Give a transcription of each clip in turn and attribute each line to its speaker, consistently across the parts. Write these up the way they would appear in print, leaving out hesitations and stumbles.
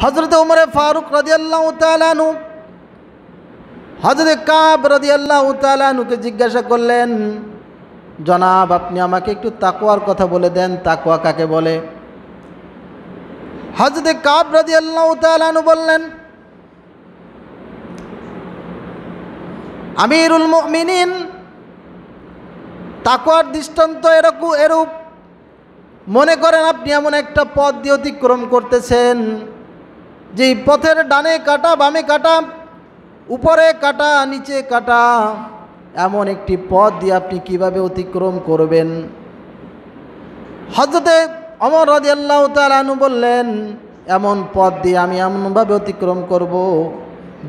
Speaker 1: হযরত উমর ফারুক রাদিয়াল্লাহু তাআলা আনহু হযরত কাব রাদিয়াল্লাহু তাআলা আনহুকে জিজ্ঞাসা করলেন, জনাব আপনি আমাকে একটু তাকওয়ার কথা বলে দেন, তাকওয়া কাকে বলে? হযরত কাব রাদিয়াল্লাহু তাআলা আনহু বললেন, আমিরুল মুমিনিন, তাকওয়ার দৃষ্টান্ত এরূপ। মনে করেন আপনি এমন একটা পথ দিয়ে অতিক্রম করতেছেন, যেই পথের ডানে কাটা বামে কাটা, উপরে কাটা নিচে কাটা, এমন একটি পথ দিয়ে আপনি কিভাবে অতিক্রম করবেন? হযরতে ওমর রাদিয়াল্লাহু তাআলা আনহু বললেন, এমন পথ দিয়ে আমি এমনভাবে অতিক্রম করব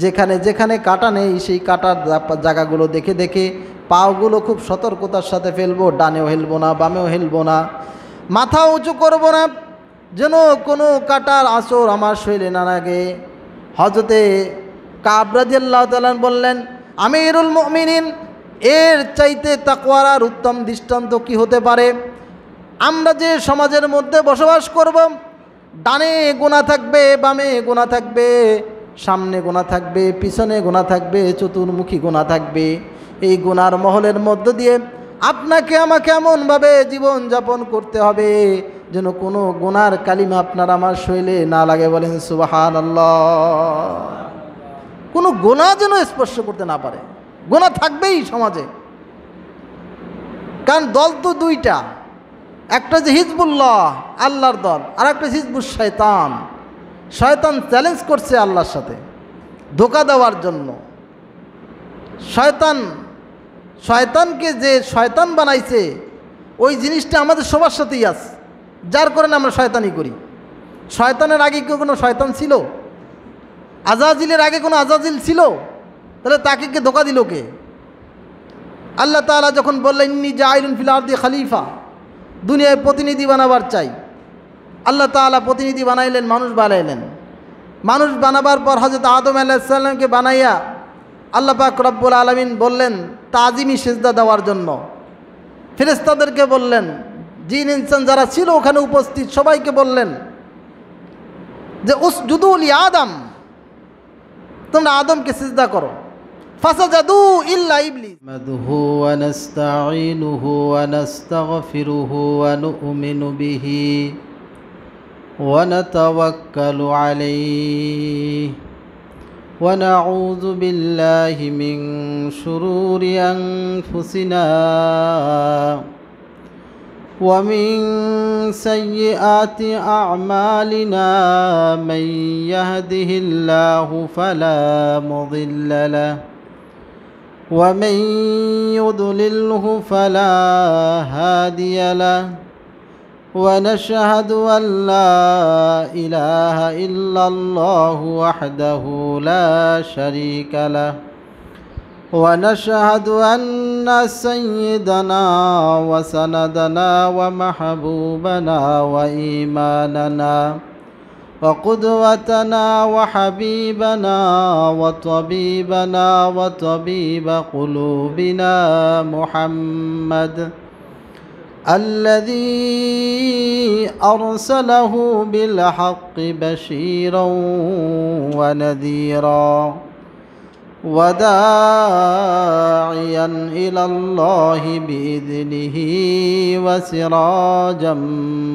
Speaker 1: যেখানে যেখানে কাটা নেই সেই কাটার জায়গাগুলো দেখে দেখে পাগুলো খুব সতর্কতার সাথে ফেলবো, ডানেও হেলবো না বামেও হেলবো না, মাথা উঁচু করব না, যেন কোনো কাটার আঁচড় আমার শরীরে না লাগে। হযরতে কাব রাদিয়াল্লাহু তাআলা বললেন, আমিরুল মুমিনিন, এর চাইতে তাকওয়ার আর উত্তম দৃষ্টান্ত কি হতে পারে? আমরা যে সমাজের মধ্যে বসবাস করব, ডানে গুনাহ থাকবে বামে গুনাহ থাকবে, সামনে গুনাহ থাকবে পিছনে গুনাহ থাকবে, চতুর্মুখী গুনাহ থাকবে। এই গুনার মহলের মধ্য দিয়ে আপনাকে আমাকে এমনভাবে জীবনযাপন করতে হবে যেন কোনো গুনার কালিমা আপনার আমার শরীরে না লাগে। বলেন সুবহানাল্লাহ। কোনো গুনাহ যেন স্পর্শ করতে না পারে। গুনাহ থাকবেই সমাজে, কারণ দল তো দুইটা, একটা যে হিজবুল্লাহ আল্লাহর দল, আর একটা হিজবুল শয়তান। শয়তান চ্যালেঞ্জ করছে আল্লাহর সাথে ধোঁকা দেওয়ার জন্য। শয়তানকে যে শয়তান বানাইছে ওই জিনিসটা আমাদের সবার সাথেই আছে, যার কারণে আমরা শয়তানি করি। শয়তানের আগে কি কোনো শয়তান ছিল? আজাজিলের আগে কোনো আজাজিল ছিল? তাহলে তাকে কে ধোঁকা দিল কে? আল্লাহ তাআলা যখন বললেন, ইন্নী জাইলুন ফিল আরদি খলিফা, দুনিয়ায় প্রতিনিধি বানাবার চাই, আল্লাহ তাআলা প্রতিনিধি বানাইলেন, মানুষ বানাইলেন। মানুষ বানাবার পর হযরত আদম আলাইহিস সালামকে বানাইয়া আল্লাহ পাক রব্বুল আলামিন বললেন তাজিমি সিজদা দেওয়ার জন্য। ফেরেশতাদেরকে বললেন, জিন ইনসান যারা ছিল ওখানে উপস্থিত সবাইকে বললেন যে উসজুদু লি আদম, তোমরা আদমকে সিজদা করো। ফাসাজাদু ইল্লা ইবলিস। মাদহু ওয়া নাস্তাঈনুহু ওয়া নাস্তাগফিরুহু ওয়া নু'মিনু বিহি ওয়া নাতাওয়াক্কালু আলাইহি ওয়া নাউযু বিল্লাহি মিন শুরুরি আনফুসিনা ওয়া মিন সাইয়্যাতি আ'মালিনা মান ইয়াহদিহিল্লাহু ফালা মুদিল্লা লাহু ওয়া মান ইউদ্লিলহু ফালা হাদিয়া লাহু ওয়া নাশহাদু আল লা ইলাহা ইল্লাল্লাহু ওয়াহদাহু লা শারীকা লাহু ওয়া নাশহাদু আন্না সাইয়্যিদানা ওয়া সানাদানা ওয়া মাহবুবানা ওয়া ঈমানানা ওয়া কুদওয়াতানা ওয়া হাবিবানা ওয়া তাবিবানা ওয়া তাবিবা কুলুবিনা মুহাম্মাদ الذي أرسله بالحق بشيرا ونذيرا وداعيا إلى الله بإذنه وسراجا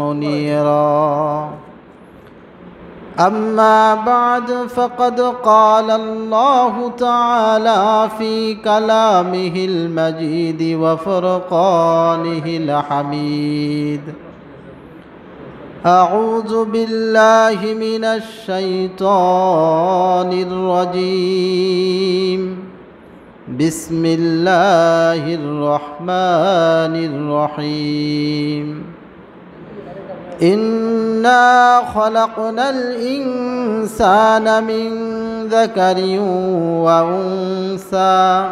Speaker 1: منيرا أما بعد فقد قال الله تعالى في كلامه المجيد وفرقانه الحميد أعوذ بالله من الشيطان الرجيم بسم الله الرحمن الرحيم إنا خلقنا الإنسان من ذكر وأنثى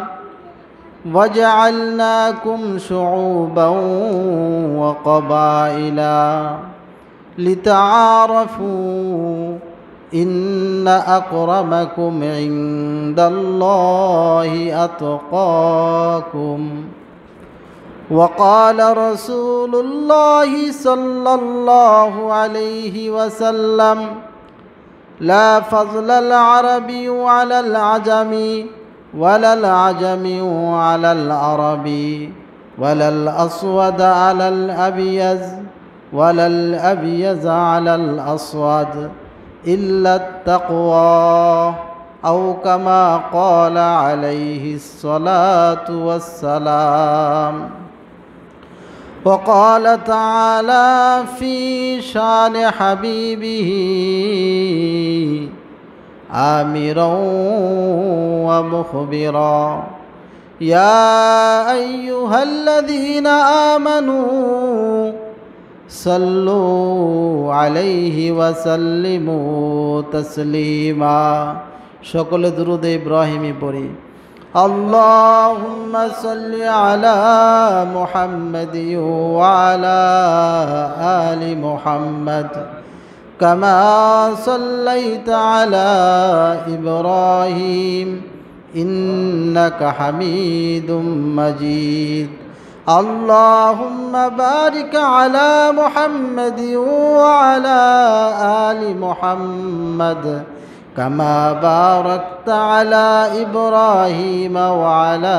Speaker 1: وجعلناكم شعوبا وقبائل لتعارفوا إن أكرمكم عند الله أتقاكم وقال رسول الله صلى الله عليه وسلم لا فضل العربي على العجم ولا العجم على العربي ولا الأسود على الأبيض ولا الأبيض على الأسود إلا التقوى أو كما قال عليه الصلاة والسلام. وقال تعالى في شان حبيبه آمرا ومخبرا يا أيها الذين آمنوا صلوا عليه وسلموا تسليما. সকলে দুরূদ ইব্রাহিমি পড়ি। اللهم صل على محمد وعلى آل محمد كما صليت على إبراهيم إنك حميد مجيد. اللهم بارك على محمد وعلى آل محمد كما باركت على إبراهيم وعلى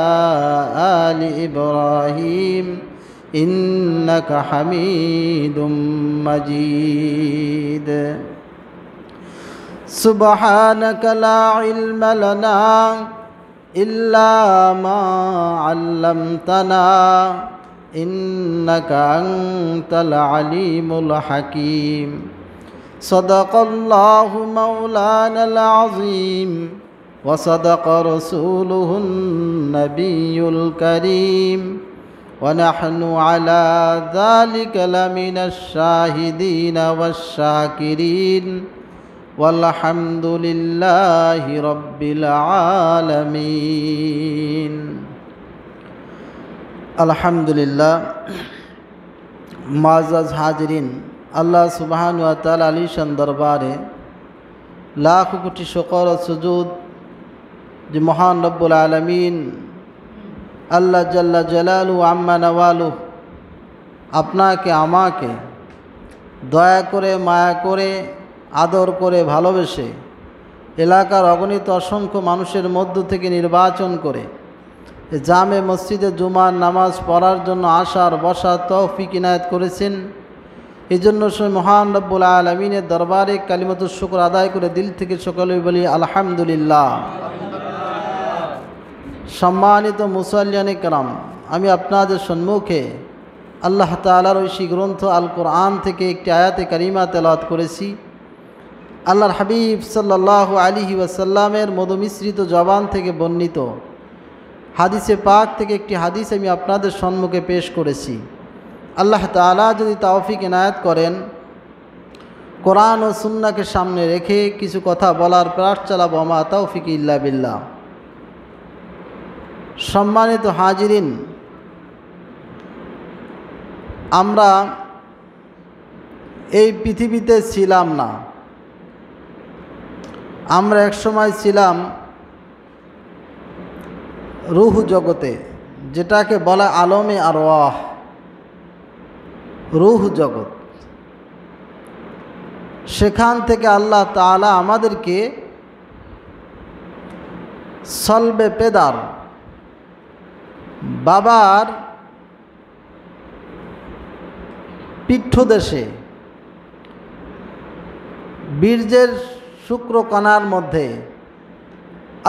Speaker 1: آل إبراهيم إنك حميد مجيد. سبحانك لا علم لنا إلا ما علمتنا إنك أنت العليم الحكيم. صدق الله مولانا العظيم وصدق رسوله النبي الكريم ونحن على ذلك لمن الشاهدين والشاكرين والحمد لله رب العالمين. الحمد لله. معزز हाजरीन, আল্লাহ সুবহান ওয়া তাআলা আলিশান দরবারে লাখ কোটি শুকর ও সুজুদ যে মহান রব্বুল আলামিন আল্লাহ জাল্লা জালালু আম্মা নওয়ালু আপনাকে আমাকে দয়া করে মায়া করে আদর করে ভালোবেসে এলাকার অগণিত অসংখ্য মানুষের মধ্য থেকে নির্বাচন করে জামে মসজিদে জুমার নামাজ পড়ার জন্য আসার বসার তৌফিক ইনায়েত করেছেন। এই জন্য সে মহান রব্বুল আলামিনের দরবারে কালিমাতুশ শুকর আদায় করে দিল থেকে সকলে বলি আলহামদুলিল্লাহ। সম্মানিত মুসাল্লিয়ানে কেরাম, আমি আপনাদের সম্মুখে আল্লাহ তাআলার ঐশী গ্রন্থ আল কোরআন থেকে একটি আয়াতে কারিমা তেলাওয়াত করেছি। আল্লাহর হাবিব সাল্লাল্লাহু আলাইহি ওয়াসাল্লামের মধুমিশ্রিত জবান থেকে বর্ণিত হাদিসে পাক থেকে একটি হাদিস আমি আপনাদের সম্মুখে পেশ করেছি। আল্লাহ তাআলা যদি তৌফিক ইনায়াত করেন, কোরআন ও সুন্নাহকে সামনে রেখে কিছু কথা বলার প্রয়াস চালাবো। মা তৌফিক ইল্লা বিল্লাহ। সম্মানিত হাজিরিন, আমরা এই পৃথিবীতে ছিলাম না, আমরা একসময় ছিলাম রূহ জগতে, যেটাকে বলা আলমে আরওয়াহ, রূহ জগৎ। সেখান থেকে আল্লাহ তাআলা আমাদেরকে সলবে পেদার, বাবার পিঠ্যদেশে বীর্যের শুক্রকণার মধ্যে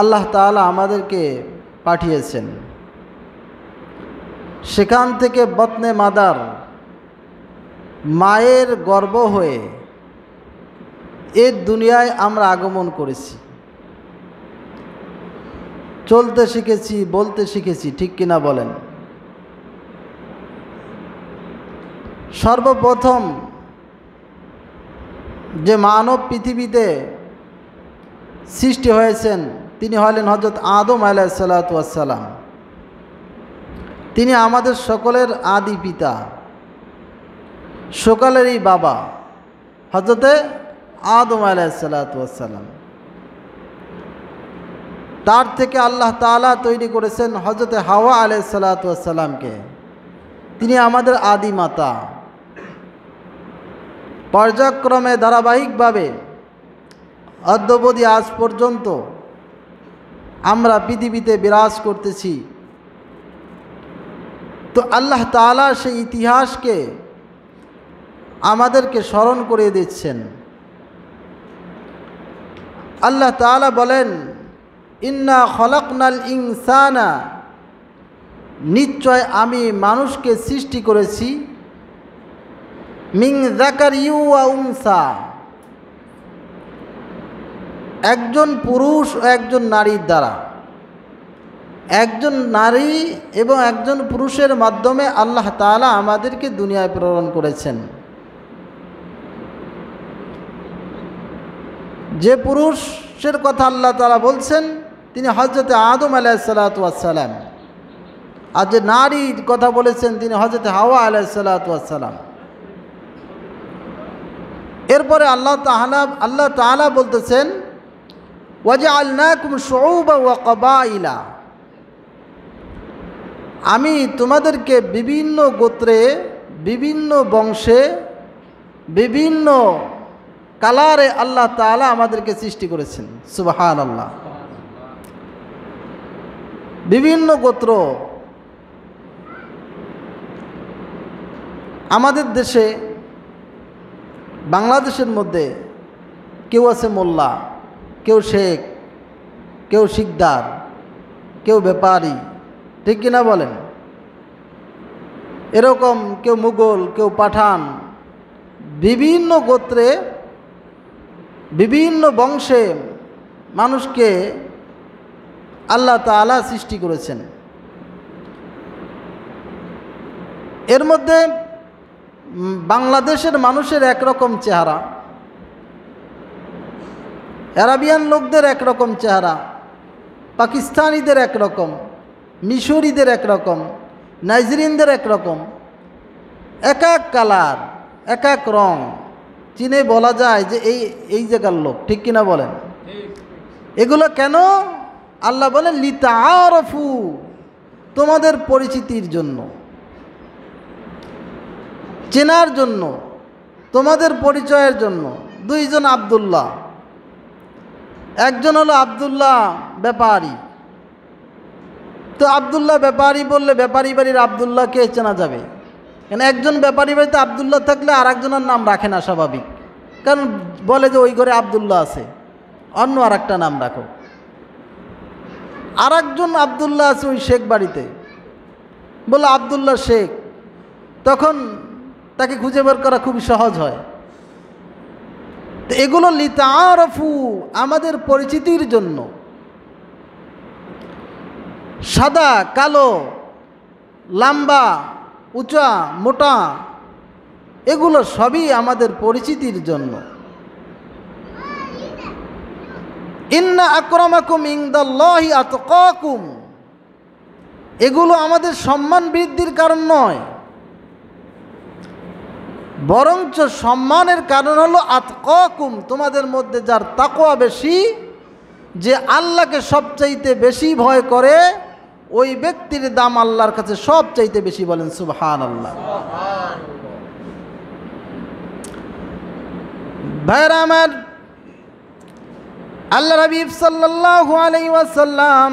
Speaker 1: আল্লাহ তাআলা আমাদেরকে পাঠিয়েছেন। সেখান থেকে বতনে মাদার, মায়ের গর্ভ হয়ে এই দুনিয়ায় আমরা আগমন করেছি। চলতে শিখেছি, বলতে শিখেছি, ঠিক কিনা বলেন? সর্বপ্রথম যে মানব পৃথিবীতে সৃষ্টি হয়েছেন তিনি হলেন হযরত আদম আলাইহিস সালাতু ওয়াস সালাম। তিনি আমাদের সকলের আদি পিতা, সকলেরই বাবা হযরতে আদম আলাইহিস সালাতু ওয়াস সালাম। তার থেকে আল্লাহ তাআলা তৈরি করেছেন হযরতে হাওয়া আলাইহিস সালাতু ওয়াস সালামকে। তিনি আমাদের আদি মাতা। পর্যায়ক্রমে ধারাবাহিকভাবে অদ্যাবধি আজ পর্যন্ত আমরা পৃথিবীতে বিরাজ করতেছি। তো আল্লাহ তাআলা সেই ইতিহাসকে আমাদেরকে স্মরণ করে দিচ্ছেন। আল্লাহ তাআলা বলেন, ইন্না খলাকনাল ইনসানা, নিশ্চয় আমি মানুষকে সৃষ্টি করেছি, মিন যাকারিন ওয়া উনসা, একজন পুরুষ ও একজন নারীর দ্বারা। একজন নারী এবং একজন পুরুষের মাধ্যমে আল্লাহ তাআলা আমাদেরকে দুনিয়ায় প্রেরণ করেছেন। যে পুরুষের কথা আল্লাহ তাআলা বলছেন তিনি হযরত আদম আলাইহিসসালাতু ওয়াসসালাম, আর যে নারীর কথা বলেছেন তিনি হযরত হাওয়া আলাইহিসসালাতু ওয়াসসালাম। এরপরে আল্লাহ তাআলা বলতেছেন, ওয়াজআলনাকুম শুউবান ওয়া ক্বাবাইলা, আমি তোমাদেরকে বিভিন্ন গোত্রে, বিভিন্ন বংশে, বিভিন্ন কালারে আল্লাহ তাআলা আমাদেরকে সৃষ্টি করেছেন। সুবহানাল্লাহ। বিভিন্ন গোত্র। আমাদের দেশে, বাংলাদেশের মধ্যে কেউ আছে মোল্লা, কেউ শেখ, কেউ শিকদার, কেউ ব্যাপারী, ঠিক কিনা বলেন? এরকম কেউ মুঘল, কেউ পাঠান, বিভিন্ন গোত্রে, বিভিন্ন বংশে মানুষকে আল্লাহ তাআলা সৃষ্টি করেছেন। এর মধ্যে বাংলাদেশের মানুষের একরকম চেহারা, আরাবিয়ান লোকদের একরকম চেহারা, পাকিস্তানিদের একরকম, মিশরীদের একরকম, নাইজেরিয়ানদের একরকম, এক এক কালার, এক এক রং, চিনে বলা যায় যে এই জায়গার লোক, ঠিক কিনা বলেন? এগুলো কেন? আল্লাহ বলেন লিতাআরাফু, তোমাদের পরিচিতির জন্য, চেনার জন্য, তোমাদের পরিচয়ের জন্য। দুইজন আব্দুল্লাহ, একজন হলো আব্দুল্লাহ ব্যাপারী। তো আব্দুল্লাহ ব্যাপারী বললে ব্যাপারী বাড়ির আব্দুল্লাহকে চেনা যাবে, কেন একজন ব্যাপারী বাড়িতে আব্দুল্লাহ থাকলে আর একজনের নাম রাখে না, স্বাভাবিক। কারণ বলে যে ওই ঘরে আব্দুল্লাহ আছে, অন্য আর একটা নাম রাখো। আর একজন আব্দুল্লাহ আছে ওই শেখ বাড়িতে, বলে আব্দুল্লাহ শেখ, তখন তাকে খুঁজে বের করা খুব সহজ হয়। তো এগুলো লিতাআরাফু, আমাদের পরিচিতির জন্য। সাদা, কালো, লম্বা, উঁচা, মোটা, এগুলো সবই আমাদের পরিচিতির জন্য। ইন্না আকরামাকুম ইনদাল্লাহি আতকাকুম, এগুলো আমাদের সম্মান বৃদ্ধির কারণ নয়, বরঞ্চ সম্মানের কারণ হলো আতকাকুম, তোমাদের মধ্যে যার তাকওয়া বেশি, যে আল্লাহকে সবচাইতে বেশি ভয় করে, ওই ব্যক্তির দাম আল্লাহর কাছে সবচাইতে বেশি। বলেন সুবহানাল্লাহ। ভাইরা আমার, আল্লাহ হাবিব সাল্লাল্লাহু আলাইহি ওয়াসাল্লাম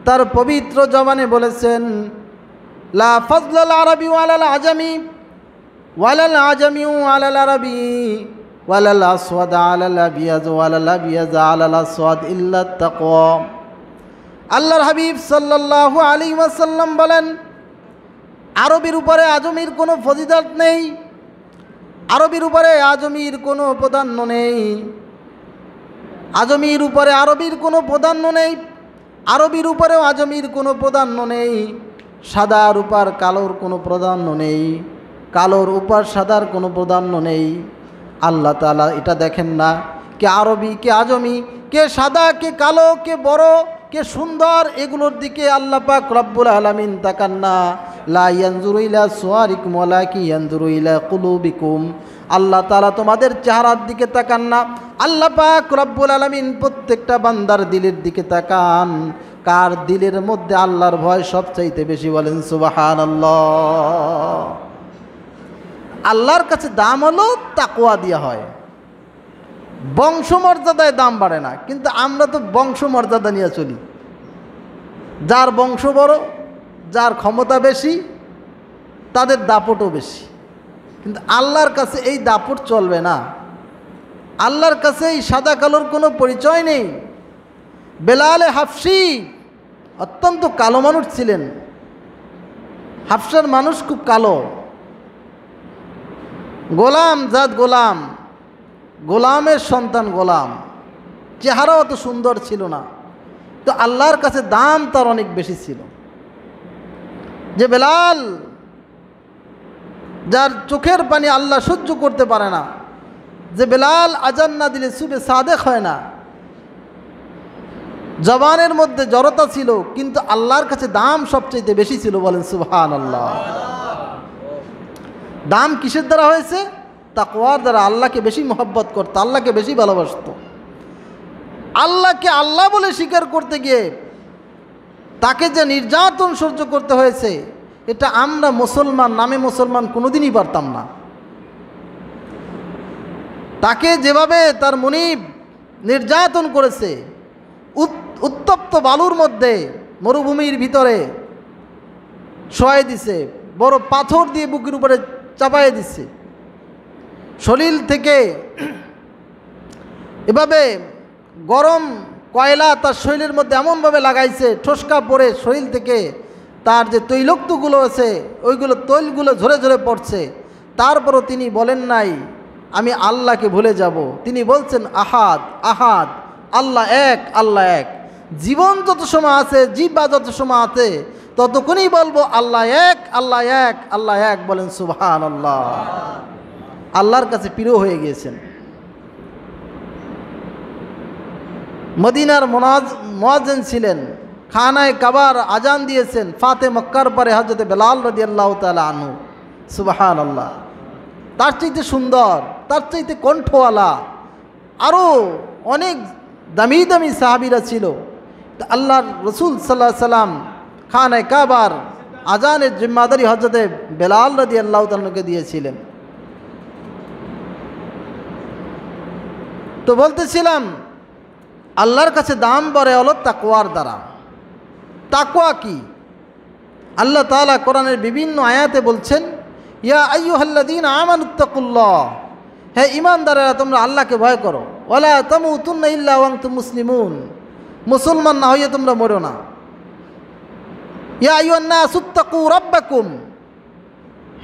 Speaker 1: তার পবিত্র জবানে বলেছেন, লা ফাজলাল আরবি ওয়ালাল আজামি ওয়ালাল আজামি ওয়ালাল আরবি ওয়ালাল আসওয়াদ আলাল আবিয়াজ ওয়ালাল আবিয়াজ আলাল আসওয়াদ ইল্লা তাকওয়া। আল্লাহর হাবিব সাল্লাল্লাহু আলাইহি ওয়াসাল্লাম বলেন, আরবির উপরে আজমির কোনো ফজিলত নেই, আরবির উপরে আজমির কোনো প্রাধান্য নেই, আজমির উপরে আরবির কোনো প্রাধান্য নেই, আরবির উপরেও আজমির কোনো প্রাধান্য নেই, সাদার উপর কালোর কোনো প্রাধান্য নেই, কালোর উপর সাদার কোনো প্রাধান্য নেই। আল্লাহ তাআলা এটা দেখেন না কে আরবি কে আজমি, কে সাদা কে কালো, কে বড় কে সুন্দর, এগুলোর দিকে আল্লাহ পাক রব্বুল আলামিন তাকান না। লা ইয়ানজুরু ইলা সুওয়ারিকুম ওয়ালাকিন ইয়ানজুরু ইলা কুলুবিকুম, আল্লাহ তাআলা তোমাদের চেহারার দিকে তাকান না, আল্লাহ পাক রব্বুল আলামিন প্রত্যেকটা বান্দার দিলের দিকে তাকান। কার দিলের মধ্যে আল্লাহর ভয় সবচাইতে বেশি? বলেন সুবহানাল্লাহ। আল্লাহর কাছে দাম হলো তাকওয়া দেওয়া হয়। বংশমর্যাদায় দাম বাড়ে না, কিন্তু আমরা তো বংশমর্যাদা নিয়ে চলি। যার বংশ বড়, যার ক্ষমতা বেশি, তাদের দাপটও বেশি। কিন্তু আল্লাহর কাছে এই দাপট চলবে না। আল্লাহর কাছে এই সাদা কালোর কোনো পরিচয় নেই। বেলালে হাফসি অত্যন্ত কালো মানুষ ছিলেন। হাফসার মানুষ খুব কালো, গোলাম জাত গোলাম, গোলামের সন্তান গোলাম, চেহারা অত সুন্দর ছিল না। তো আল্লাহর কাছে দাম তার অনেক বেশি ছিল। যে বেলাল, যার চোখের পানি আল্লাহ সহ্য করতে পারে না, যে বেলাল আজান না দিলে সুবে সাদেক হয় না, জবানের মধ্যে জড়তা ছিল, কিন্তু আল্লাহর কাছে দাম সবচেয়ে বেশি ছিল। বলেন সুবহানাল্লাহ। দাম কিসের দ্বারা হয়েছে? তাকওয়ার দ্বারা। আল্লাহকে বেশি মহব্বত করত, আল্লাহকে বেশি ভালোবাসত। আল্লাহকে আল্লাহ বলে স্বীকার করতে গিয়ে তাকে যে নির্যাতন সহ্য করতে হয়েছে, এটা আমরা মুসলমান নামে মুসলমান কোনোদিনই পারতাম না। তাকে যেভাবে তার মুনিব নির্যাতন করেছে, উত্তপ্ত বালুর মধ্যে মরুভূমির ভিতরে শোয়াই দিছে, বড় পাথর দিয়ে বুকের উপরে চাপাই দিছে, শরীর থেকে এভাবে গরম কয়লা তার শরীরের মধ্যে এমনভাবে লাগাইছে, ঠোসকা পড়ে শরীর থেকে তার যে তৈলক্তগুলো আছে ওইগুলো তৈলগুলো ঝরে ঝরে পড়ছে। তারপরও তিনি বলেন নাই আমি আল্লাহকে ভুলে যাব। তিনি বলছেন আহাদ আহাদ, আল্লাহ এক, আল্লাহ এক। জীবন যত সময় আছে, জিহ্বা যত সময় আছে, ততক্ষণই বলবো আল্লাহ এক, আল্লাহ এক, আল্লাহ এক। বলেন সুবহানাল্লাহ। আল্লাহর কাছে প্রিয় হয়ে গিয়েছেন। মদিনার মুয়াজ্জিন ছিলেন, খানায় কাবার আজান দিয়েছেন, ফাতে মক্কার পরে হযরত বেলাল রাদিয়াল্লাহু তাআলা আনহু। সুবহানাল্লাহ। তার চাইতে সুন্দর, তার চাইতে কণ্ঠওয়ালা আরও অনেক দামি দামি সাহাবীরা ছিল। আল্লাহর রসুল সাল্লাল্লাহু আলাইহি সাল্লাম খানায় কাবার আজানের জিম্মাদারি হযরত বেলাল রাদিয়াল্লাহু তাআলাকে দিয়েছিলেন। তো বলতেছিলাম আল্লাহর কাছে দাম বাড়ে হলো তাকওয়ার দ্বারা। তাকওয়া কি? আল্লাহ তাআলা কোরআনের বিভিন্ন আয়াতে বলছেন, ইয়া আইয়ুহাল্লাযীনা আমানুত্তাকুল্লাহ, হে ঈমানদারেরা তোমরা আল্লাহকে ভয় করো। ওয়ালা তামুতুন্না ইল্লা ওয়া আনতুম মুসলিমুন, মুসলমান না হইয়া তোমরা মরো না। ইয়া আইয়ুহান নাসুত্তাকু রাব্বাকুম,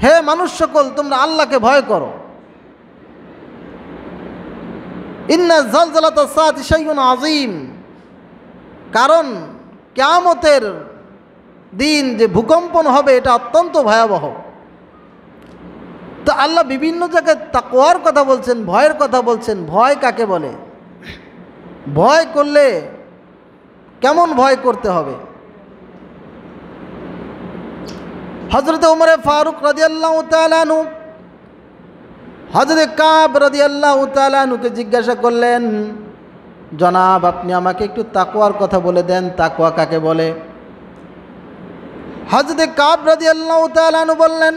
Speaker 1: হে মানুষ সকল তোমরা আল্লাহকে ভয় করো। ইন্না জালজালাতাস সাআতি শাইউন আযীম, কারণ কিয়ামতের দিন যে ভূকম্পন হবে এটা অত্যন্ত ভয়াবহ। তো আল্লাহ বিভিন্ন জায়গায় তাকওয়ার কথা বলছেন, ভয়ের কথা বলছেন। ভয় কাকে বলে? ভয় করলে কেমন ভয় করতে হবে? হযরত ওমর ফারুক রাদিয়াল্লাহু তাআলা আনহু হযরত কাব রাদিয়াল্লাহু তাআলা আনহুকে জিজ্ঞাসা করলেন, জনাব আপনি আমাকে একটু তাকওয়ার কথা বলে দেন, তাকওয়া কাকে বলে? হযরত কাব রাদিয়াল্লাহু তাআলা আনহু বললেন,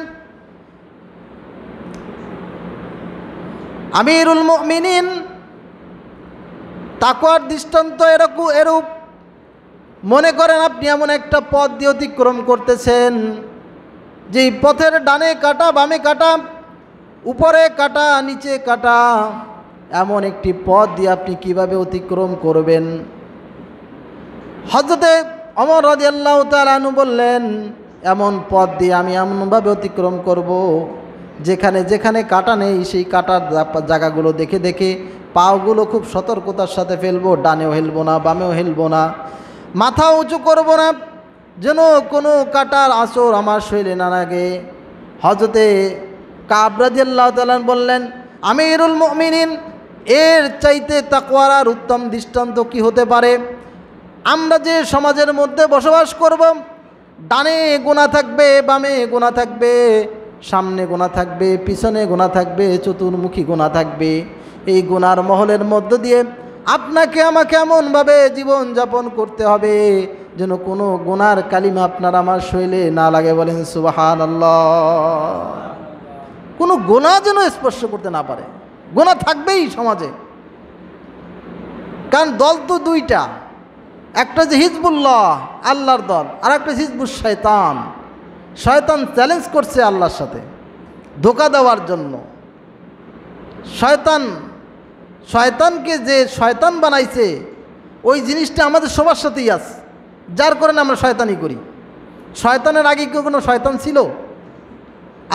Speaker 1: আমিরুল মুমিনিন, তাকওয়ার দৃষ্টান্ত এরূপ। মনে করেন আপনি এমন একটা পথ দিয়ে অতিক্রম করতেছেন, যেই পথের ডানে কাটা বামে কাটা, উপরে কাটা নিচে কাটা, এমন একটি পথ দিয়ে আপনি কিভাবে অতিক্রম করবেন? হযরতে ওমর রাদিয়াল্লাহু তাআলা আনহু বললেন, এমন পথ দিয়ে আমি এমনভাবে অতিক্রম করব যেখানে যেখানে কাটা নেই সেই কাটার জায়গাগুলো দেখে দেখে পাগুলো খুব সতর্কতার সাথে ফেলবো, ডানেও হেলবো না বামেও হেলবো না, মাথা উঁচু করবো না, যেন কোনো কাটার আঁচড় আমার শরীরে না লাগে। হযরতে কাব রাদিয়াল্লাহু তাআলা বললেন, আমিরুল মুমিনিন, এর চাইতে তাকওয়ার আর উত্তম দৃষ্টান্ত কি হতে পারে? আমরা যে সমাজের মধ্যে বসবাস করব, ডানে গুনাহ থাকবে, বামে গুনাহ থাকবে, সামনে গুনাহ থাকবে, পিছনে গুনাহ থাকবে, চতুর্মুখী গুনাহ থাকবে। এই গুনার মহলের মধ্য দিয়ে আপনাকে আমাকে এমনভাবে জীবন যাপন করতে হবে যেন কোনো গুনার কালিমা আপনার আমার শরীরে না লাগে। বলেন সুবহানাল্লাহ। কোনো গুনাহ যেন স্পর্শ করতে না পারে। গুনাহ থাকবেই সমাজে, কারণ দল তো দুইটা, একটা যে হিজবুল্লাহ আল্লাহর দল, আর একটা হিজবুল শয়তান। শয়তান চ্যালেঞ্জ করছে আল্লাহর সাথে ধোঁকা দেওয়ার জন্য। শয়তানকে যে শয়তান বানাইছে ওই জিনিসটা আমাদের সবার সাথেই আছে, যার কারণে আমরা শয়তানি করি। শয়তানের আগে কি কোনো শয়তান ছিল?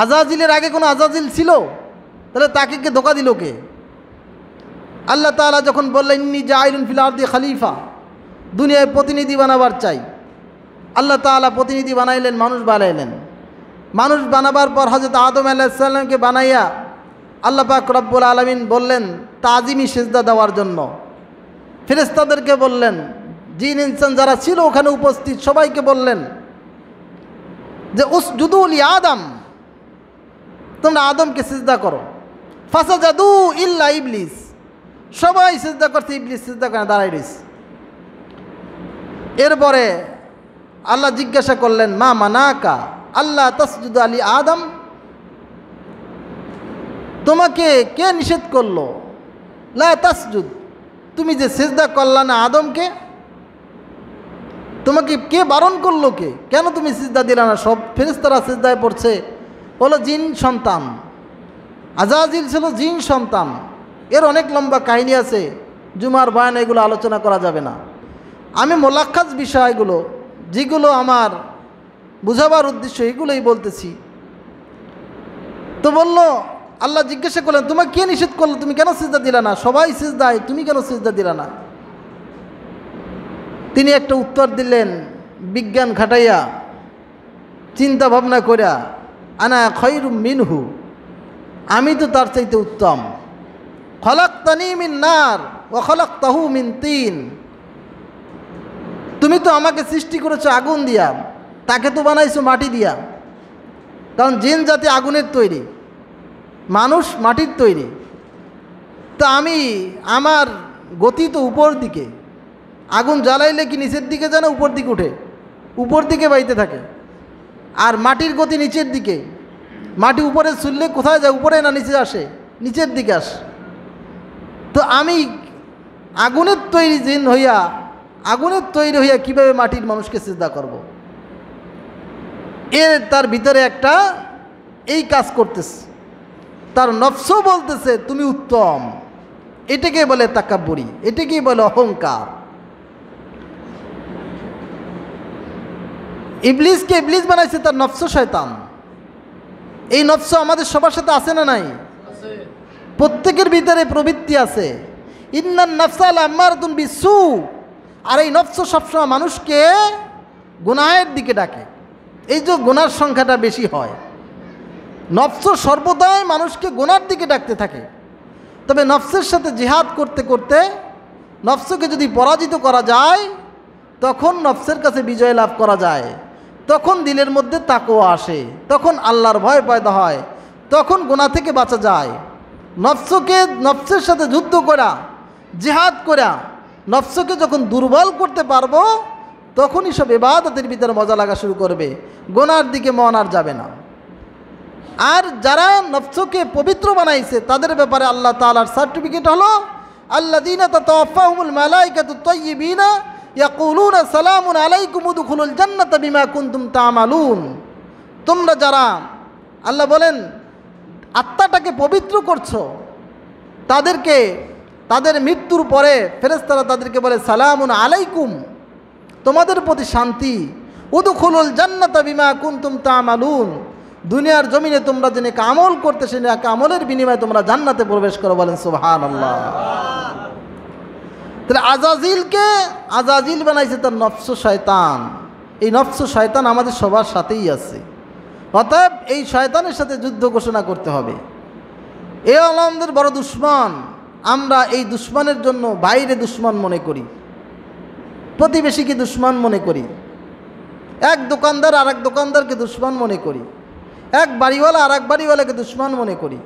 Speaker 1: আজাজিলের আগে কোনো আজাজিল ছিল? তাহলে তাকে কে ধোঁকা দিল কে? আল্লাহ তাআলা যখন বললেন ইন্নী জাইলুন ফিল আরদি খলিফা, দুনিয়ায় প্রতিনিধি বানাবার চাই, আল্লাহ তাআলা প্রতিনিধি বানাইলেন, মানুষ বানাইলেন। মানুষ বানাবার পর হযরত আদম আলাইহিস সালামকে বানাইয়া আল্লাহ পাক রব্বুল আলামিন বললেন তাজিমি সিজদা দেওয়ার জন্য। ফেরেশতাদেরকে বললেন, জিন ইনসান যারা ছিল ওখানে উপস্থিত সবাইকে বললেন যে উসজুদু লি আদম, তোমরা আদমকে সিজদা করো। ফাসাজাদু ইল্লা ইবলিস, সবাই সিজদা করছে, ইবলিস সিজদা করে দাঁড়ায় রয়েছে। এরপরে আল্লাহ জিজ্ঞাসা করলেন মা মানাকা আল্লাহ তাসজুদু আলি আদম, তোমাকে কে নিষেধ করলো? লা তাসজুদ, তুমি যে সিজদা করলা না আদমকে, তোমাকে কে বারণ করলো? কে কেন তুমি সিজদা দিলা না? সব ফেরেশতারা সিজদায় পড়ছে, হলো জিন সন্তান। আজাজিল ছিল জিন সন্তান। এর অনেক লম্বা কাহিনী আছে, জুমার বয়ানে এগুলো আলোচনা করা যাবে না। আমি মোলাক্কাজ বিষয়গুলো যেগুলো আমার বুঝাবার উদ্দেশ্য এগুলোই বলতেছি। তো বলল, আল্লাহ জিজ্ঞাসা করলেন তোমাকে কে নিষেধ করলো, তুমি কেন সিজদা দিলা না? সবাই সিজদায়, তুমি কেন সিজদা দিলা না? তিনি একটা উত্তর দিলেন বিজ্ঞান খাটাইয়া, চিন্তা ভাবনা করিয়া, আনা খৈরুম মিনহু, আমি তো তার চাইতে উত্তম। খলাকতানি মিন নার ওয়া খলাকতাহু মিন তিন, তুমি তো আমাকে সৃষ্টি করেছো আগুন দিয়া, তাকে তো বানাইছো মাটি দিয়া। কারণ জিন জাতি আগুনের তৈরি, মানুষ মাটির তৈরি। তো আমার গতি তো উপর দিকে, আগুন জ্বালাইলে কি নিচের দিকে যায় না উপর দিকে উঠে? উপর দিকে বাইতে থাকে। আর মাটির গতি নিচের দিকে, মাটি উপরে ছুললে কোথায় যায়? উপরে না নিচে আসে? নিচের দিকে আসে। তো আমি আগুনের তৈরি জিন হইয়া, আগুনের তৈরি হইয়া কীভাবে মাটির মানুষকে সিজদা করব? তার ভিতরে একটা এই কাজ করতেছে, তার নফসও বলতেছে তুমি উত্তম। এটাকে বলে তাকাব্বুরি, এটাকেই বলে অহংকার। ইবলিসকে ইবলিস বানাইছে তার নফস শয়তান। এই নফস আমাদের সবার সাথে আছে না নাই? প্রত্যেকের ভিতরে প্রবৃত্তি আছে। ইন্নান নাফসা লাম্মারাতুন বিসু, আর এই নফস সবসময় মানুষকে গুনাহের দিকে ডাকে। এই যে গুনার সংখ্যাটা বেশি হয়, নফস সর্বদাই মানুষকে গুনার দিকে ডাকতে থাকে। তবে নফসের সাথে জিহাদ করতে করতে নফসকে যদি পরাজিত করা যায়, তখন নফসের কাছে বিজয় লাভ করা যায়। তখন দিলের মধ্যে তাকওয়া আসে, তখন আল্লাহর ভয় পয়দা হয়, তখন গুনাহ থেকে বাঁচা যায়। নফসের সাথে যুদ্ধ করা, জিহাদ করা, নফসকে যখন দুর্বল করতে পারবো, তখনই সব ইবাদতের ভিতরে মজা লাগা শুরু করবে, গুনার দিকে মন আর যাবে না। আর যারা নফসকে পবিত্র বানাইছে তাদের ব্যাপারে আল্লাহ তাআলার সার্টিফিকেট হলো আল্লাযীনা তাতাওয়াফাহুমুল মালায়েকাতু তাইয়্যিবিনা ইয়াকুলুনা সালামুন আলাইকুম উদখুলুল জান্নাতা বিমা কুনতুম তা'মালুন। তোমরা যারা, আল্লাহ বলেন, আত্মাটাকে পবিত্র করছো, তাদেরকে তাদের মৃত্যুর পরে ফেরেশতারা তাদেরকে বলে সালামুন আলাইকুম, তোমাদের প্রতি শান্তি। উদখুলুল জান্নাতা বিমা কুনতুম তা'মালুন, দুনিয়ার জমিনে তোমরা যে নেক আমল করতে, সেই নেক আমলের বিনিময়ে তোমরা জান্নাতে প্রবেশ করো। বলেন সুবহানাল্লাহ। তাহলে আজাজিল বানাইছে তার নফস শয়তান। এই নফস শয়তান আমাদের সবার সাথেই আছে। অতএব এই শয়তানের সাথে যুদ্ধ ঘোষণা করতে হবে। এ আমাদের বড় দুশ্মন। আমরা এই দুশ্মনের জন্য বাইরে দুশ্মন মনে করি, প্রতিবেশীকে দুশ্মন মনে করি, এক দোকানদার আর এক দোকানদারকে দুশ্মন মনে করি, এক বাড়িওয়ালা আর এক বাড়িওয়ালাকে দুশ্মন মনে করি,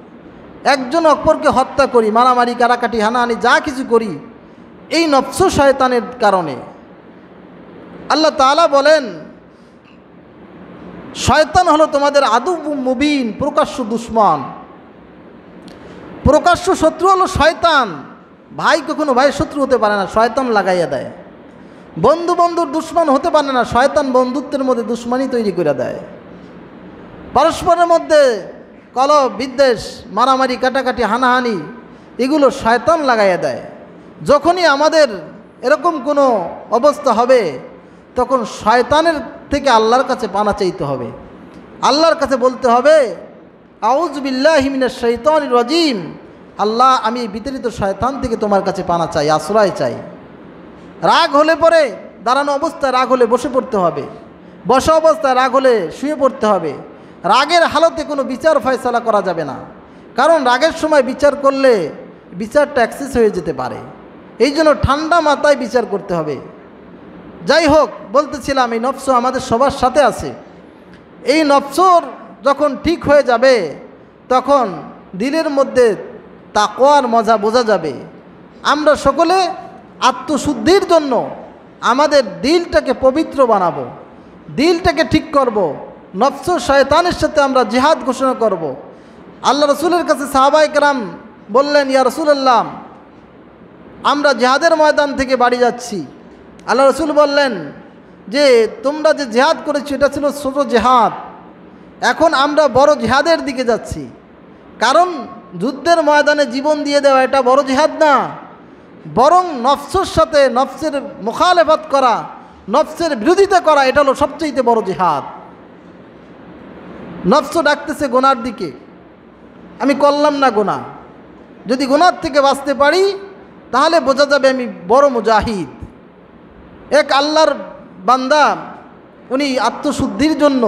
Speaker 1: একজন অপরকে হত্যা করি, মারামারি, কাটাকাটি, হানাহানি যা কিছু করি, এই নফস শয়তানের কারণে। আল্লাহ তাআলা বলেন শয়তান হলো তোমাদের আদুউম মুবিন, প্রকাশ্য দুশ্মন, প্রকাশ্য শত্রু হলো শয়তান। ভাই কখনো ভাই শত্রু হতে পারে না, শয়তান লাগাইয়া দেয়। বন্ধু বন্ধুর দুশ্মন হতে পারে না, শয়তান বন্ধুত্বের মধ্যে দুশ্মনী তৈরি করে দেয়। পরস্পরের মধ্যে কলহ বিদ্বেষ, মারামারি, কাটাকাটি, হানাহানি, এগুলো শয়তান লাগাইয়া দেয়। যখনই আমাদের এরকম কোনো অবস্থা হবে তখন শয়তানের থেকে আল্লাহর কাছে পানা চাইতে হবে। আল্লাহর কাছে বলতে হবে, আউযু বিল্লাহি মিনাশ শাইতানির রাজিম, আল্লাহ আমি বিতাড়িত শয়তান থেকে তোমার কাছে পানা চাই, আশ্রয় চাই। রাগ হলে পরে দাঁড়ানো অবস্থায় রাগ হলে বসে পড়তে হবে, বসা অবস্থায় রাগ হলে শুয়ে পড়তে হবে। রাগের হালতে কোনো বিচার ফয়সালা করা যাবে না, কারণ রাগের সময় বিচার করলে বিচারটা অ্যাক্সেস হয়ে যেতে পারে। এই জন্য ঠান্ডা মাথায় বিচার করতে হবে। যাই হোক, বলতেছিলাম এই নফস আমাদের সবার সাথে আছে। এই নফসর যখন ঠিক হয়ে যাবে তখন দিলের মধ্যে তাকওয়ার মজা বোঝা যাবে। আমরা সকলে আত্মশুদ্ধির জন্য আমাদের দিলটাকে পবিত্র বানাবো, দিলটাকে ঠিক করব। নফস শয়তানের সাথে আমরা জিহাদ ঘোষণা করব। আল্লাহ রসুলের কাছে সাহাবায়ে কেরাম বললেন, ইয়া রাসূলুল্লাহ, আমরা জিহাদের ময়দান থেকে বাড়ি যাচ্ছি। আল্লাহ রসুল বললেন যে তোমরা যে জিহাদ করেছো এটা ছিল ছোট জিহাদ, এখন আমরা বড় জিহাদের দিকে যাচ্ছি। কারণ যুদ্ধের ময়দানে জীবন দিয়ে দেওয়া এটা বড় জিহাদ না, বরং নফসের সাথে নফসের মুখালেফাত করা, নফসের বিরোধিতা করা, এটা হলো সবচেয়ে বড় জিহাদ। নফস ডাকতেছে গুনার দিকে, আমি করলাম না গুনাহ, যদি গুনার থেকে বাঁচতে পারি তাহলে বোঝা যাবে আমি বড় মুজাহিদ। এক আল্লাহর বান্দা উনি আত্মশুদ্ধির জন্য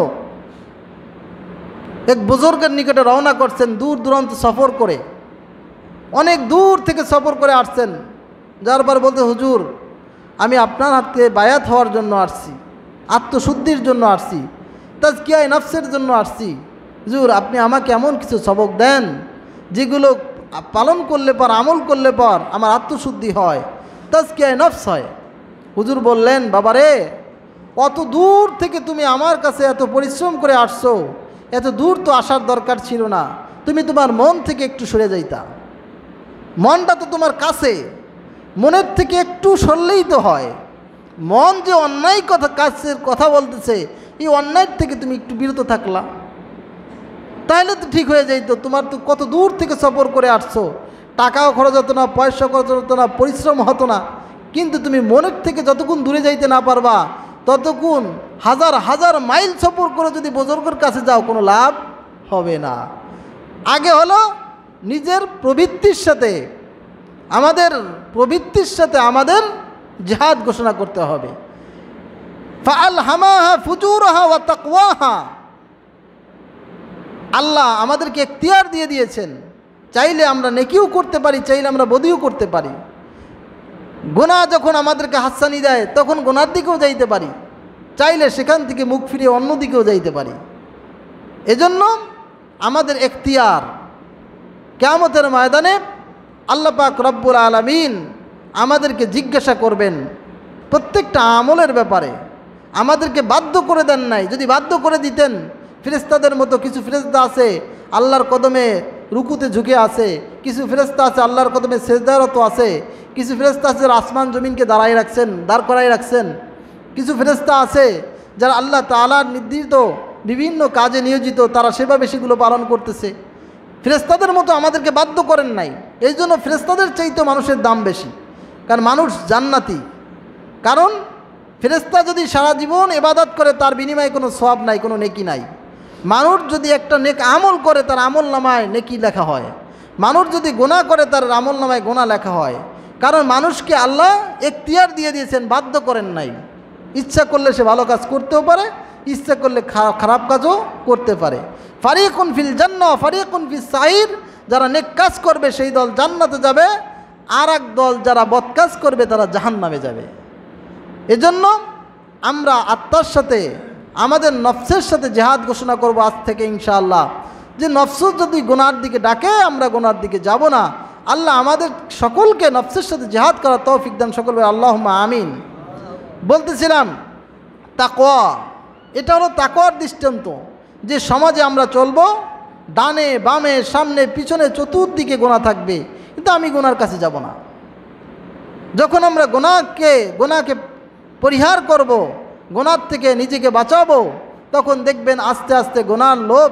Speaker 1: এক বুজুর্গের নিকটে রওনা করছেন, দূর দূরান্ত সফর করে, অনেক দূর থেকে সফর করে আসছেন। যার পর বলতে, হুজুর আমি আপনার হাতে বায়াত হওয়ার জন্য আসছি, আত্মশুদ্ধির জন্য আসছি, তাজকিয়ায়ে নফসের জন্য আসছি। হুজুর আপনি আমাকে এমন কিছু সবক দেন যেগুলো পালন করলে পর, আমল করলে পর আমার আত্মশুদ্ধি হয়, তাজকিয়ায়ে নফস হয়। হুজুর বললেন, বাবারে অত দূর থেকে তুমি আমার কাছে এত পরিশ্রম করে আসছো, এত দূর তো আসার দরকার ছিল না, তুমি তোমার মন থেকে একটু সরে যাইতা। মনটা তো তোমার কাছে, মনের থেকে একটু সরলেই তো হয়। মন যে অন্যায় কাজের কথা বলতেছে, এই অন্যায় থেকে তুমি একটু বিরত থাকলা, তাহলে তো ঠিক হয়ে যাইতো। তোমার তো কত দূর থেকে সফর করে আসছো, টাকাও খরচ হতো না, পয়সা খরচ হতো না, পরিশ্রম হতো না। কিন্তু তুমি মনের থেকে যতক্ষণ দূরে যাইতে না পারবা ততক্ষণ হাজার হাজার মাইল সফর করে যদি বুজুর্গের কাছে যাও কোনো লাভ হবে না। আগে হলো নিজের প্রবৃত্তির সাথে, আমাদের প্রবৃত্তির সাথে আমাদের জিহাদ ঘোষণা করতে হবে। ফাআলহামাহা ফুজুরাহা ওয়া তাকওয়াহা, আল্লাহ আমাদেরকে এখতিয়ার দিয়ে দিয়েছেন, চাইলে আমরা নেকিও করতে পারি, চাইলে আমরা বদিও করতে পারি। গুনাহ যখন আমাদেরকে হাতছানি দেয় তখন গুনার দিকেও যাইতে পারি, চাইলে সেখান থেকে মুখ ফিরিয়ে অন্য দিকেও যাইতে পারি। এজন্য আমাদের এখতিয়ার। কিয়ামতের ময়দানে আল্লাহ পাক রব্বুল আলামিন আমাদেরকে জিজ্ঞাসা করবেন প্রত্যেকটা আমলের ব্যাপারে। আমাদেরকে বাধ্য করে দেন নাই, যদি বাধ্য করে দিতেন, ফেরেশতাদের মতো কিছু ফেরেশতা আছে আল্লাহর কদমে রুকুতে ঝুঁকে আছে, কিছু ফেরেশতা আছে আল্লাহর কদমে সেজদারত আছে, কিছু ফেরেশতা আছে যারা আসমান জমিনকে দাঁড় করাই রাখছেন, কিছু ফেরেশতা আছে যারা আল্লাহ তাআলার নির্ধারিত বিভিন্ন কাজে নিয়োজিত, তারা সেভাবে সেগুলো পালন করতেছে। ফেরেশতাদের মতো আমাদেরকে বাধ্য করেন নাই। এই জন্য ফেরেশতাদের চাইতে মানুষের দাম বেশি, কারণ মানুষ জান্নাতি। কারণ ফেরেশতা যদি সারা জীবন ইবাদত করে তার বিনিময়ে কোনো সওয়াব নাই, কোনো নেকি নাই। মানুষ যদি একটা নেক আমল করে তার আমল নামায় নেকি লেখা হয়, মানুষ যদি গুনাহ করে তার আমল নামায় গুনাহ লেখা হয়। কারণ মানুষকে আল্লাহ এখতিয়ার দিয়ে দিয়েছেন, বাধ্য করেন নাই। ইচ্ছা করলে সে ভালো কাজ করতেও পারে, ইচ্ছা করলে খারাপ কাজও করতে পারে। ফারিকুন ফিল জান্নাহ ফারিকুন ফিস সাইর, যারা নেক কাজ করবে সেই দল জান্নাতে যাবে, আর এক দল যারা বদ কাজ করবে তারা জাহান্নামে যাবে। এজন্য আমরা আত্মার সাথে, আমাদের নফসের সাথে জিহাদ ঘোষণা করব আজ থেকে ইনশাআল্লাহ, যে নফস যদি গুনার দিকে ডাকে আমরা গুনার দিকে যাব না। আল্লাহ আমাদের সকলকে নফসের সাথে জিহাদ করার তৌফিক দান, সকল বলে আল্লাহুম্মা আমিন। বলতেছিলাম তাকওয়া, এটা হলো তাকওয়ার দৃষ্টান্ত, যে সমাজে আমরা চলবো, ডানে বামে সামনে পিছনে চতুর্দিকে গুনাহ থাকবে, কিন্তু আমি গুনার কাছে যাব না। যখন আমরা গুনাহকে পরিহার করব, গুনাহ থেকে নিজেকে বাঁচাবো, তখন দেখবেন আস্তে আস্তে গুনাহর লোভ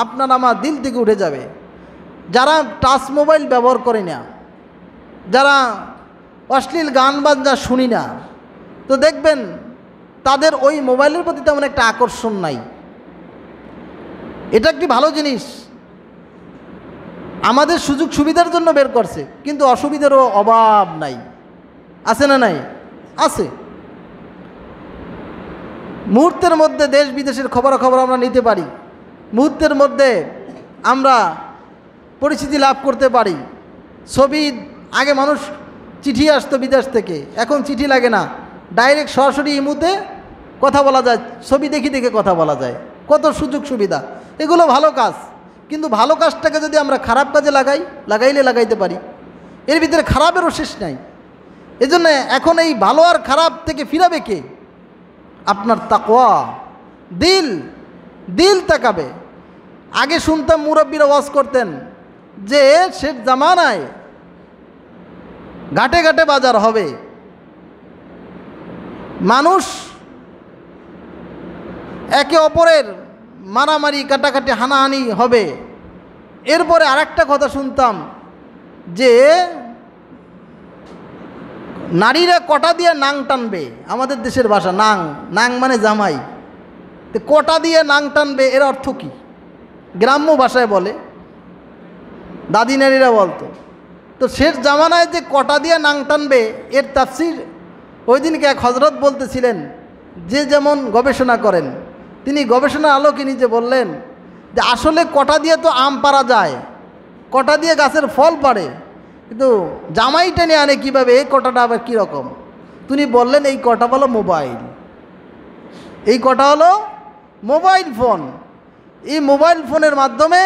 Speaker 1: আপনার আমার দিল থেকে উঠে যাবে। যারা টাচ মোবাইল ব্যবহার করে না, যারা অশ্লীল গান বাজনা শুনি না, তো দেখবেন তাদের ওই মোবাইলের প্রতি তেমন একটা আকর্ষণ নাই। এটা একটি ভালো জিনিস, আমাদের সুযোগ সুবিধার জন্য বের করছে, কিন্তু অসুবিধারও অভাব নাই। আছে না নাই? আছে। মুহূর্তের মধ্যে দেশ বিদেশের খবরাখবর আমরা নিতে পারি, মুহূর্তের মধ্যে আমরা পরিচিতি লাভ করতে পারি। ছবি, আগে মানুষ চিঠি আসতো বিদেশ থেকে, এখন চিঠি লাগে না, ডাইরেক্ট সরাসরি ইমুতে কথা বলা যায়, ছবি দেখে দেখে কথা বলা যায়। কত সুযোগ সুবিধা, এগুলো ভালো কাজ। কিন্তু ভালো কাজটাকে যদি আমরা খারাপ কাজে লাগাইলে লাগাইতে পারি, এর ভিতরে খারাপেরও শেষ নাই। এজন্য এখন এই ভালো আর খারাপ থেকে ফিরাবে কে? আপনার তাকওয়া, দিল তাকাবে। আগে শুনতাম মুরব্বীরা ওয়াজ করতেন যে শেষ জামানায় ঘাটে ঘাটে বাজার হবে, মানুষ একে অপরের মারামারি কাটাকাটি হানাহানি হবে। এরপরে আরেকটা কথা শুনতাম যে নারীরা কটা দিয়ে নাং টানবে। আমাদের দেশের ভাষা নাং মানে জামাই, তো কটা দিয়ে নাং টানবে এর অর্থ কি? গ্রাম্য ভাষায় বলে, দাদি নারীরা বলতো। তো শেষ জামানায় যে কটা দিয়ে নাং টানবে এর তাফসির ওই দিনকে এক হজরত বলতেছিলেন, যে যেমন গবেষণা করেন, তিনি গবেষণার আলোকে নিজে বললেন যে আসলে কটা দিয়ে তো আম পাড়া যায়, কটা দিয়ে গাছের ফল পাড়ে, কিন্তু জামাই টেনে আনে কীভাবে, এই কটাটা আবার কীরকম? তিনি বললেন এই কটা হলো মোবাইল, এই কটা হলো মোবাইল ফোন। এই মোবাইল ফোনের মাধ্যমে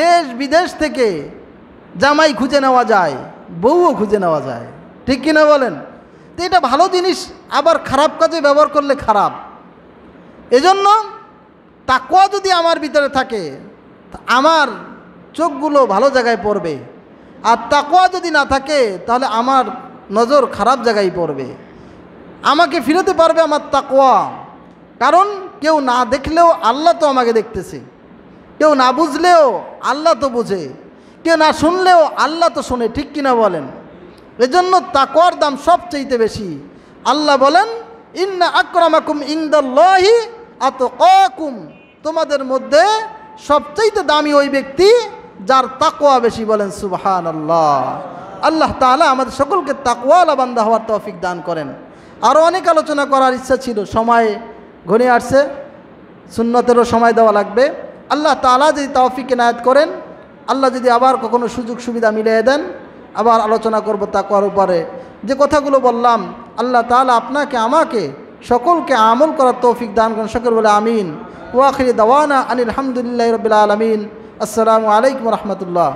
Speaker 1: দেশ বিদেশ থেকে জামাই খুঁজে নেওয়া যায়, বউও খুঁজে নেওয়া যায়। ঠিক কিনা বলেন? তো এটা ভালো জিনিস, আবার খারাপ কাজে ব্যবহার করলে খারাপ। এজন্য তাকওয়া যদি আমার ভিতরে থাকে, আমার চোখগুলো ভালো জায়গায় পড়বে। আর তাকওয়া যদি না থাকে, তাহলে আমার নজর খারাপ জায়গায় পড়বে। আমাকে ফিরতে পারবে আমার তাকওয়া, কারণ কেউ না দেখলেও আল্লাহ তো আমাকে দেখতেছে, কেউ না বুঝলেও আল্লাহ তো বুঝে, কেউ না শুনলেও আল্লাহ তো শোনে। ঠিক কিনা বলেন? এজন্য তাকওয়ার দাম সবচেয়ে বেশি। আল্লাহ বলেন, ইন্না আকরামাকুম ইনদাল্লাহি আতকাকুম, তোমাদের মধ্যে সবচেয়ে দামি ওই ব্যক্তি যার তাকওয়া বেশি। বলেন সুবহানাল্লাহ। আল্লাহ তাআলা আমাদের সকলকে তাকওয়ালা বান্দা হওয়ার তৌফিক দান করেন। আরও অনেক আলোচনা করার ইচ্ছা ছিল, সময় ঘনিয়ে আসছে, সুন্নতেরও সময় দেওয়া লাগবে। আল্লাহ তাআলা যদি তৌফিক এনায়েত করেন, আল্লাহ যদি আবার কখনো সুযোগ সুবিধা মিলিয়ে দেন, আবার আলোচনা করব তাকওয়ার উপরে। যে কথাগুলো বললাম, আল্লাহ তাআলা আপনাকে আমাকে সকলকে আমল করার তৌফিক দান করেন। সকল বলে আমিন। ওয়া আখিরি দাওয়ানা আনিল হামদুলিল্লাহি রাব্বিল আলামিন। আসসালামু আলাইকুম ওয়া রাহমাতুল্লাহ।